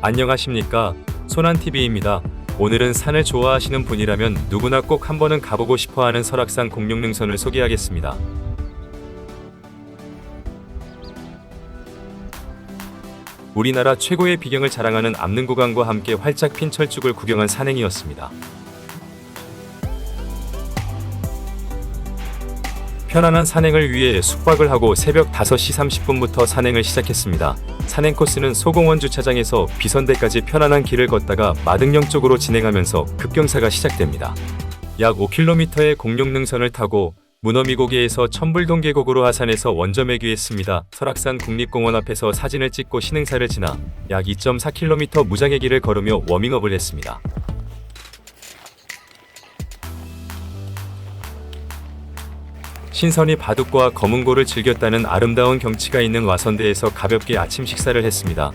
안녕하십니까, 소난TV입니다. 오늘은 산을 좋아하시는 분이라면 누구나 꼭 한 번은 가보고 싶어하는 설악산 공룡능선을 소개하겠습니다. 우리나라 최고의 비경을 자랑하는 압릉구간과 함께 활짝 핀 철쭉을 구경한 산행이었습니다. 편안한 산행을 위해 숙박을 하고 새벽 5시 30분부터 산행을 시작했습니다. 산행 코스는 소공원 주차장에서 비선대까지 편안한 길을 걷다가 마등령 쪽으로 진행하면서 급경사가 시작됩니다. 약 5km의 공룡능선을 타고 문어미고개에서 천불동 계곡으로 하산해서 원점회귀했습니다. 설악산 국립공원 앞에서 사진을 찍고 신흥사를 지나 약 2.4km 무장의 길을 걸으며 워밍업을 했습니다. 신선이 바둑과 검은고를 즐겼다는 아름다운 경치가 있는 와선대에서 가볍게 아침 식사를 했습니다.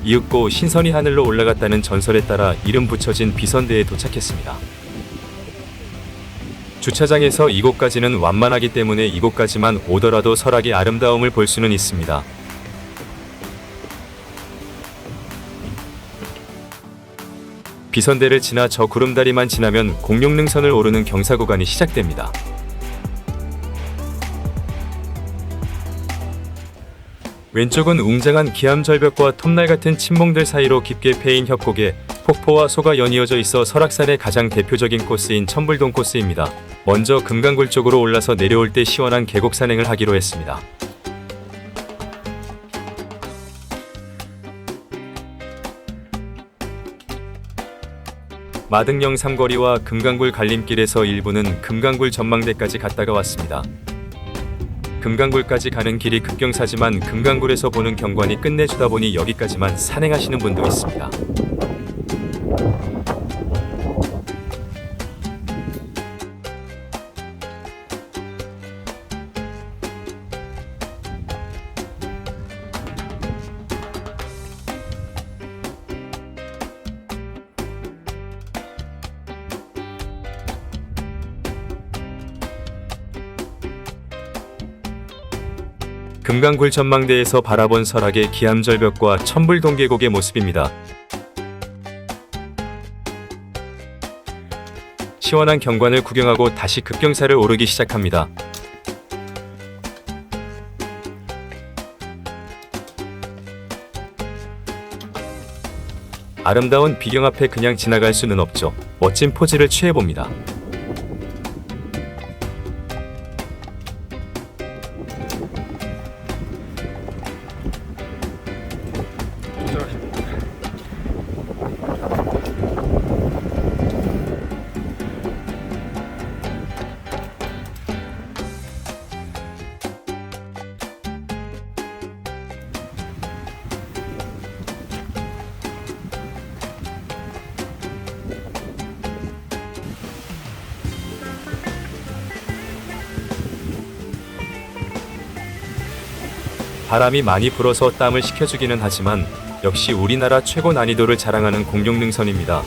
이윽고 신선이 하늘로 올라갔다는 전설에 따라 이름 붙여진 비선대에 도착했습니다. 주차장에서 이곳까지는 완만하기 때문에 이곳까지만 오더라도 설악의 아름다움을 볼 수는 있습니다. 비선대를 지나 저 구름다리만 지나면 공룡능선을 오르는 경사 구간이 시작됩니다. 왼쪽은 웅장한 기암절벽과 톱날 같은 침몽들 사이로 깊게 패인 협곡에 폭포와 소가 연이어져 있어 설악산의 가장 대표적인 코스인 천불동 코스입니다. 먼저 금강굴 쪽으로 올라서 내려올 때 시원한 계곡 산행을 하기로 했습니다. 마등령 삼거리와 금강굴 갈림길에서 일부는 금강굴 전망대까지 갔다가 왔습니다. 금강굴까지 가는 길이 급경사지만 금강굴에서 보는 경관이 끝내주다 보니 여기까지만 산행하시는 분도 있습니다. 금강굴 전망대에서 바라본 설악의 기암절벽과 천불동 계곡의 모습입니다. 시원한 경관을 구경하고 다시 급경사를 오르기 시작합니다. 아름다운 비경 앞에 그냥 지나갈 수는 없죠. 멋진 포즈를 취해봅니다. 바람이 많이 불어서 땀을 식혀주기는 하지만 역시 우리나라 최고 난이도를 자랑하는 공룡능선입니다.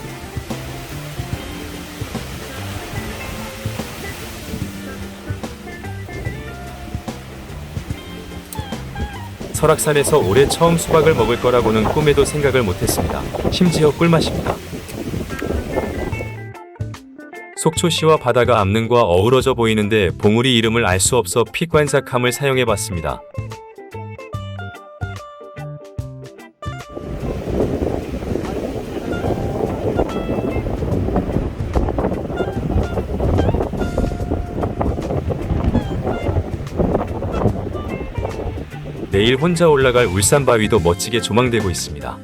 설악산에서 올해 처음 수박을 먹을 거라고는 꿈에도 생각을 못했습니다. 심지어 꿀맛입니다. 속초시와 바다가 압릉과 어우러져 보이는데 봉우리 이름을 알 수 없어 픽관사캄을 사용해봤습니다. 내일 혼자 올라갈 울산바위도 멋지게 조망되고 있습니다.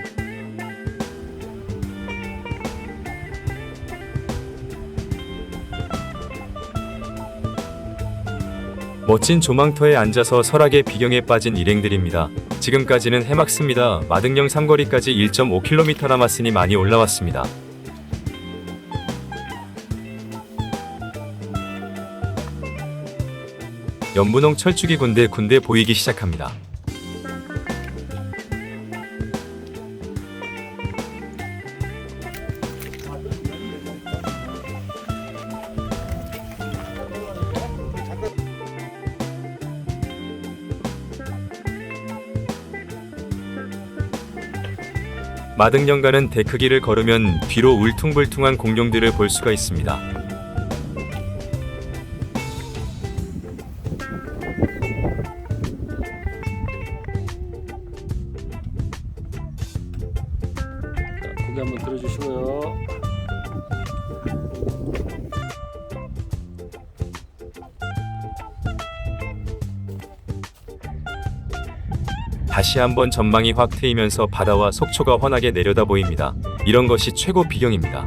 멋진 조망터에 앉아서 설악의 비경에 빠진 일행들입니다. 지금까지는 해맑습니다. 마등령 삼거리까지 1.5km 남았으니 많이 올라왔습니다. 연분홍 철쭉이 군데 보이기 시작합니다. 마등령가는 데크길을 걸으면 뒤로 울퉁불퉁한 공룡들을 볼 수가 있습니다. 고개 한번 들어주시고요. 다시 한번 전망이 확 트이면서 바다와 속초가 환하게 내려다 보입니다. 이런 것이 최고 비경입니다.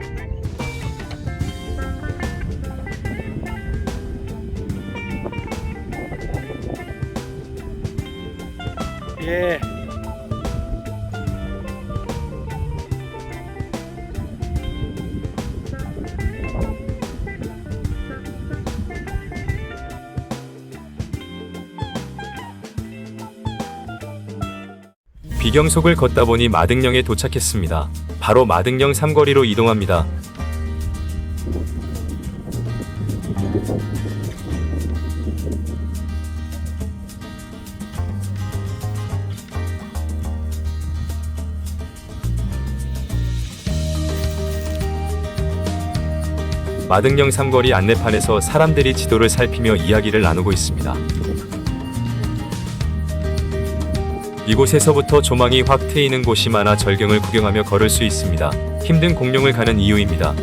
예. 비경 속을 걷다 보니 마등령에 도착했습니다. 바로 마등령 삼거리로 이동합니다. 마등령 삼거리 안내판에서 사람들이 지도를 살피며 이야기를 나누고 있습니다. 이곳에서부터 조망이 확 트이는 곳이 많아 절경을 구경하며 걸을 수 있습니다. 힘든 공룡을 가는 이유입니다.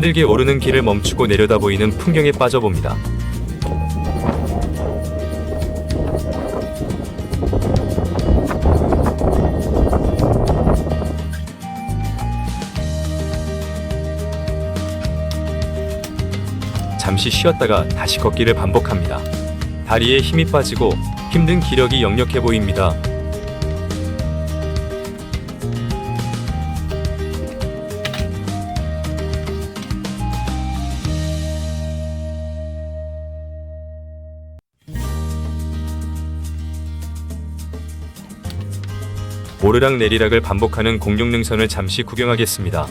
힘들게 오르는 길을 멈추고 내려다 보이는 풍경에 빠져봅니다. 잠시 쉬었다가 다시 걷기를 반복합니다. 다리에 힘이 빠지고 힘든 기력이 역력해 보입니다. 오르락 내리락을 반복하는 공룡 능선을 잠시 구경하겠습니다.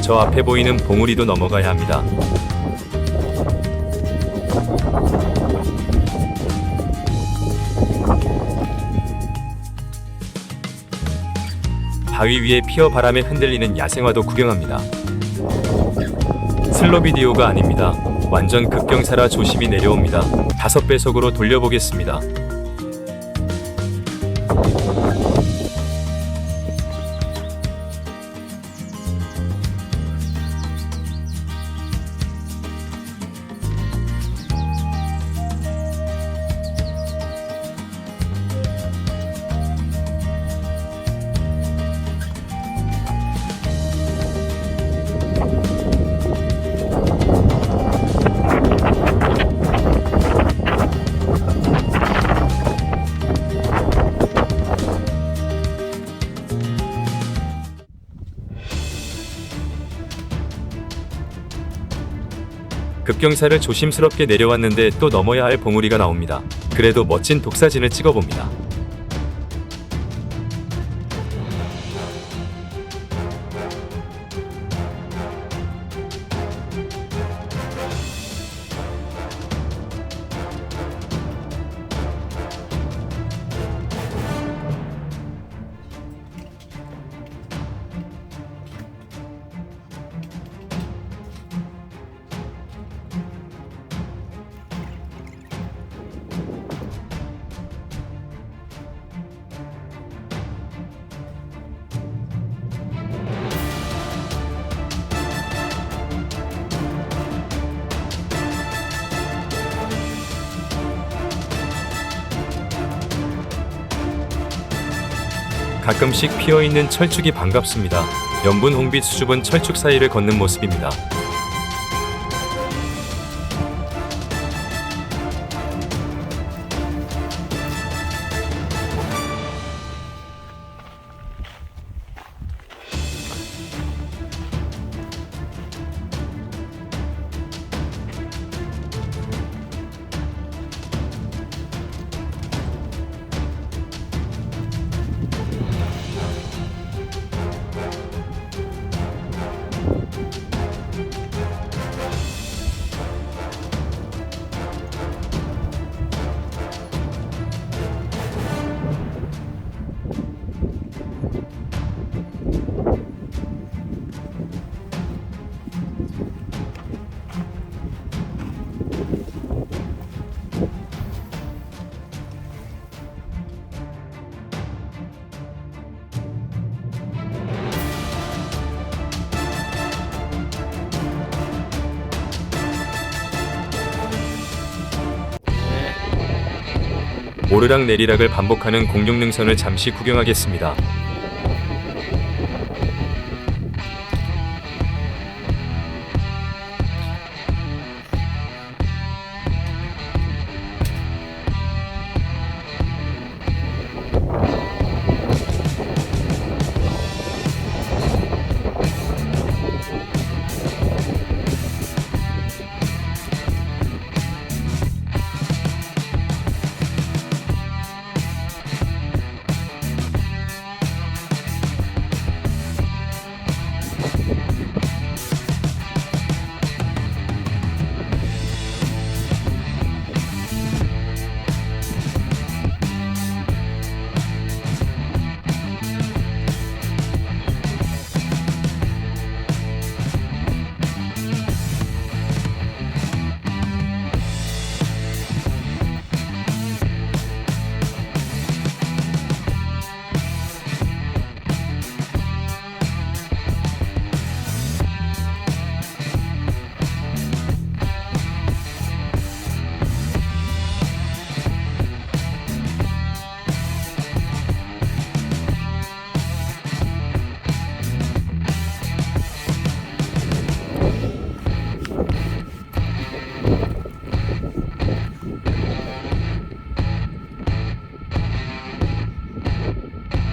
저 앞에 보이는 봉우리도 넘어가야 합니다. 바위 위에 피어 바람에 흔들리는 야생화도 구경합니다. 슬로 비디오가 아닙니다. 완전 급경사라 조심히 내려옵니다. 5배속으로 돌려보겠습니다. 급경사를 조심스럽게 내려왔는데 또 넘어야 할 봉우리가 나옵니다. 그래도 멋진 독사진을 찍어봅니다. 가끔씩 피어있는 철쭉이 반갑습니다. 연분 홍빛 수줍은 철쭉 사이를 걷는 모습입니다. 오르락 내리락을 반복하는 공룡능선을 잠시 구경하겠습니다.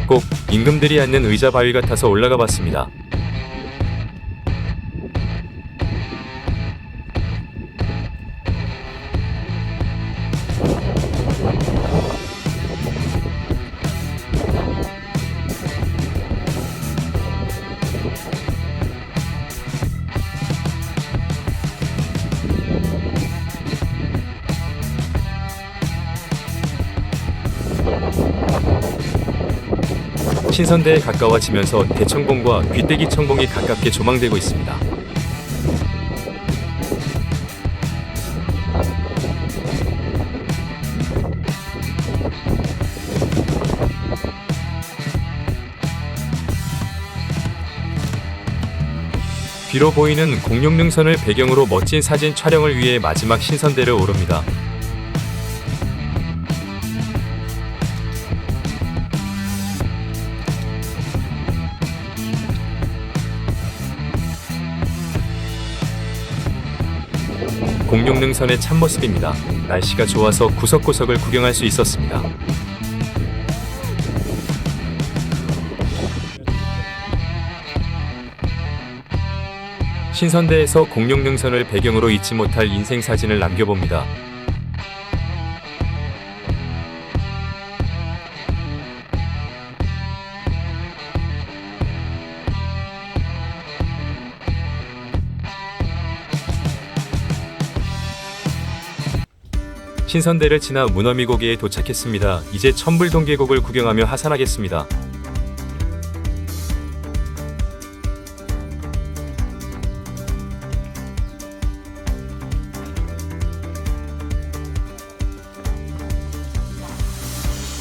꼭 임금들이 앉는 의자 바위 같아서 올라가 봤습니다. 신선대에 가까워지면서 대청봉과 귀때기 청봉이 가깝게 조망되고 있습니다. 뒤로 보이는 공룡능선을 배경으로 멋진 사진 촬영을 위해 마지막 신선대를 오릅니다. 공룡능선의 참모습입니다. 날씨가 좋아서 구석구석을 구경할 수 있었습니다. 신선대에서 공룡능선을 배경으로 잊지 못할 인생사진을 남겨봅니다. 신선대를 지나 문어미고개에 도착했습니다. 이제 천불동 계곡을 구경하며 하산하겠습니다.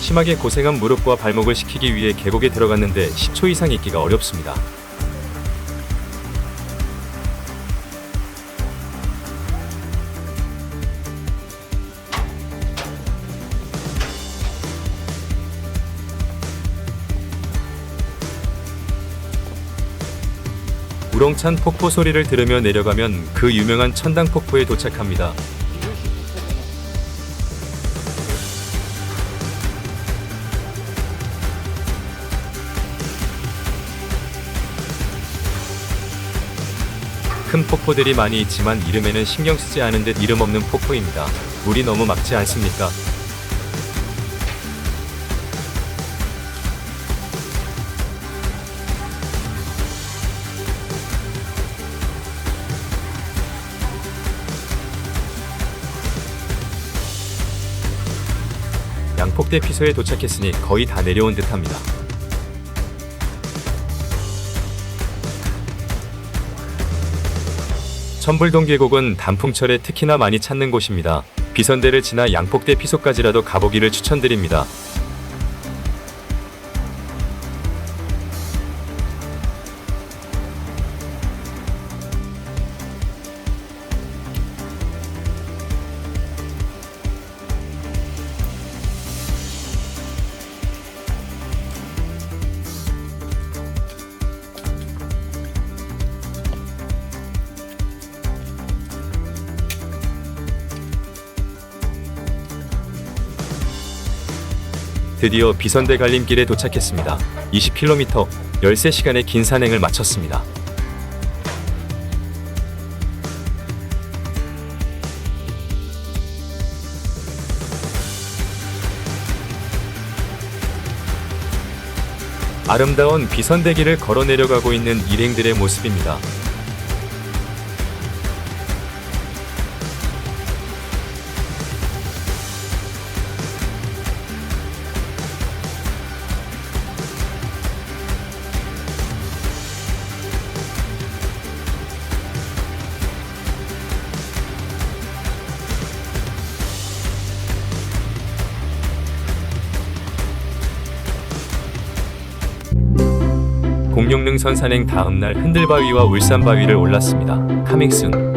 심하게 고생한 무릎과 발목을 식히기 위해 계곡에 들어갔는데 10초 이상 있기가 어렵습니다. 우렁찬 폭포 소리를 들으며 내려가면 그 유명한 천당 폭포에 도착합니다. 큰 폭포들이 많이 있지만 이름에는 신경 쓰지 않은 듯 이름 없는 폭포입니다. 물이 너무 맑지 않습니까? 양폭대 피소에 도착했으니 거의 다 내려온 듯합니다. 천불동 계곡은 단풍철에 특히나 많이 찾는 곳입니다. 비선대를 지나 양폭대 피소까지라도 가보기를 추천드립니다. 드디어 비선대 갈림길에 도착했습니다. 20km, 13시간의 긴 산행을 마쳤습니다. 아름다운 비선대길을 걸어 내려가고 있는 일행들의 모습입니다. 공룡능선 산행 다음날 흔들바위와 울산바위를 올랐습니다. 카밍순